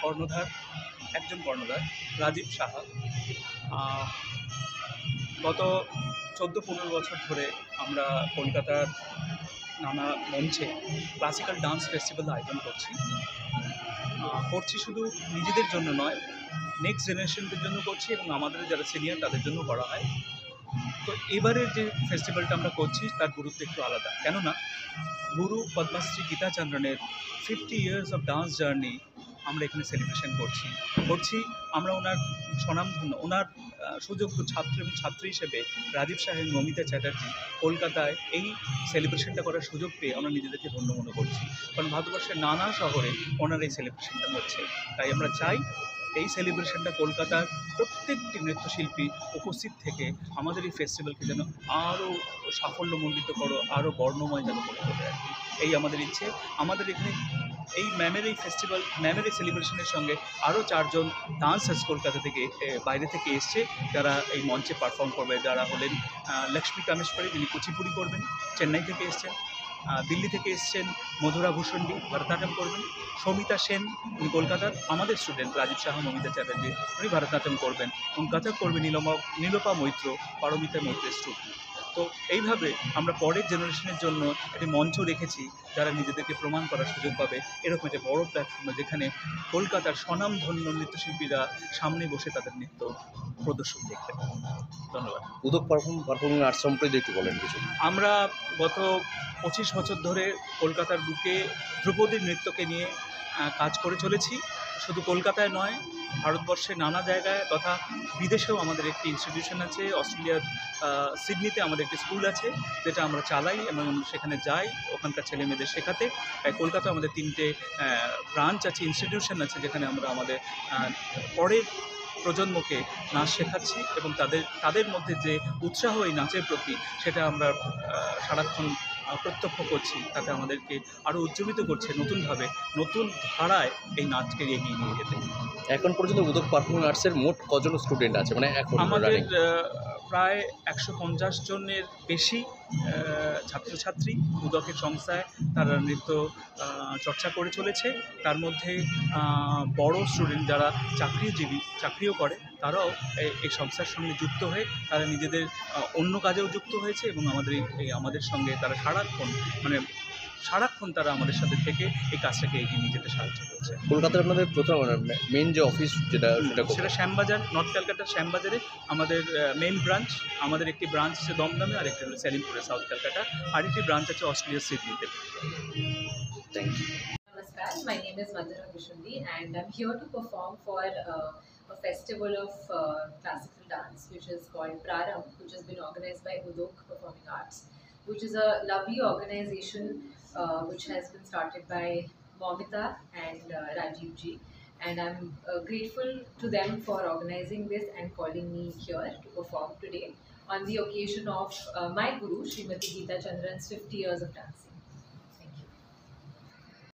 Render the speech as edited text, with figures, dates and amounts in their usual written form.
কর্ণধার, একজন কর্ণধার রাজীব সাহা। গত 14-15 বছর ধরে আমরা কলকাতার নানা মঞ্চে ক্লাসিক্যাল ডান্স ফেস্টিভ্যাল আয়োজন করছি শুধু নিজেদের জন্য নয়, নেক্সট জেনারেশনদের জন্য করছি এবং আমাদের যারা সিনিয়র তাদের জন্য করা হয়। তো এবারের যে ফেস্টিভ্যালটা আমরা করছি তার গুরুত্ব একটু আলাদা, কেননা গুরু পদ্মশ্রী গীতা চন্দ্রনের 50 ইয়ার্স অফ ডান্স জার্নি আমরা এখানে সেলিব্রেশন করছি। আমরা ওনার স্বনামধন্য, ওনার সুযোগ্য ছাত্র এবং ছাত্রী হিসেবে রাজীব সাহা এবং মমিতা চ্যাটার্জি কলকাতায় এই সেলিব্রেশনটা করার সুযোগ পেয়ে আমরা নিজেদেরকে ধন্য মনে করছি, কারণ ভারতবর্ষের নানা শহরে ওনার এই সেলিব্রেশনটা হচ্ছে। তাই আমরা চাই এই সেলিব্রেশনটা কলকাতার প্রত্যেকটি নৃত্যশিল্পী উপস্থিত থেকে আমাদের এই ফেস্টিভ্যালকে যেন আরও সাফল্যমণ্ডিত করো, আরও বর্ণময় যেন করে তোলে আর কি, এই আমাদের ইচ্ছে। আমাদের এখানে এই ম্যামের এই ফেস্টিভ্যাল, ম্যামের এই সেলিব্রেশনের সঙ্গে আরও 4 জন ডান্সার্স কলকাতা থেকে বাইরে থেকে এসছে, যারা এই মঞ্চে পারফর্ম করবে। যারা হলেন লক্ষ্মী কামেশ্বরী, যিনি কুচিপুড়ি করবেন, চেন্নাই থেকে এসছেন। দিল্লি থেকে এসছেন মধুরা ভূষণ্ডী, ভরতনাট্যম করবেন। সৌমিতা সেন, উনি কলকাতার আমাদের স্টুডেন্ট, রাজীব সাহা মমিতা চ্যাটার্জি, উনি ভরতনাট্যম করবেন। এবং কথক করবে নীলোপা মৈত্র, পারমিতা মৈত্রের স্টুডেন্ট। তো এইভাবে আমরা পরের জেনারেশনের জন্য একটি মঞ্চ রেখেছি, যারা নিজেদেরকে প্রমাণ করার সুযোগ পাবে। এরকম একটি বড় প্ল্যাটফর্মে যেখানে কলকাতার স্বনামধন্য নৃত্যশিল্পীরা সামনে বসে তাদের নৃত্য প্রদর্শন দেখতে পাবে। ধন্যবাদ। উদক পারফর্মিং আর্টস সম্পর্কে একটু বলেন কিছু। আমরা গত 25 বছর ধরে কলকাতার বুকে ধ্রুপদী নৃত্যকে নিয়ে কাজ করে চলেছি। শুধু কলকাতায় নয়, ভারতবর্ষের নানা জায়গায় তথা বিদেশেও আমাদের একটি ইনস্টিটিউশন আছে। অস্ট্রেলিয়ার সিডনিতে আমাদের একটি স্কুল আছে, যেটা আমরা চালাই এবং সেখানে যাই ওখানকার ছেলে মেয়েদের শেখাতে। কলকাতায় আমাদের 3টে ব্রাঞ্চ আছে, ইনস্টিটিউশন আছে, যেখানে আমরা আমাদের পরের প্রজন্মকে নাচ শেখাচ্ছি এবং তাদের মধ্যে যে উৎসাহ এই নাচের প্রতি, সেটা আমরা সারাক্ষণ প্রত্যক্ষ করছি। তাতে আমাদেরকে আরও উজ্জীবিত করছে নতুনভাবে, নতুন ধারায় এই নাচকে এগিয়ে নিয়ে যেতে। এখন পর্যন্ত উদক পারফর্মিং আর্টসের মোট কজন স্টুডেন্ট আছে, মানে এখন আমাদের প্রায় 150 জনের বেশি ছাত্রছাত্রী উদকের সংস্থায় তারা নৃত্য চর্চা করে চলেছে। তার মধ্যে বড় স্টুডেন্ট যারা চাকরিজীবী, চাকরিও করে, তারাও এই সংস্থার সঙ্গে যুক্ত হয়ে তারা নিজেদের অন্য কাজেও যুক্ত হয়েছে এবং আমাদের সঙ্গে তারা সারাক্ষণ তারা আমাদের সাথে থেকে এই কাজটাকে এগিয়ে নিয়ে যেতে সাহায্য করছে। কলকাতার আপনাদের প্রথম মেন যে অফিস সেটা শ্যামবাজার, নর্থ ক্যালকাটার শ্যামবাজারে আমাদের মেন ব্রাঞ্চ। আমাদের একটি ব্রাঞ্চ আছে দমদমে, আর একটি হলো সেলিমপুরে সাউথ ক্যালকাটা, আর একটি ব্রাঞ্চ আছে অস্ট্রেলিয়ার সিডনিতে। Thank you. Namaskar, my name is Madhura Vishundi and I'm here to perform for a festival of classical dance which is called Prarambh, which has been organized by Udok Performing Arts, which is a lovely organization which has been started by Momita and Rajiv ji, and I'm grateful to them for organizing this and calling me here to perform today on the occasion of my guru Srimati Geeta Chandran's 50 years of dancing.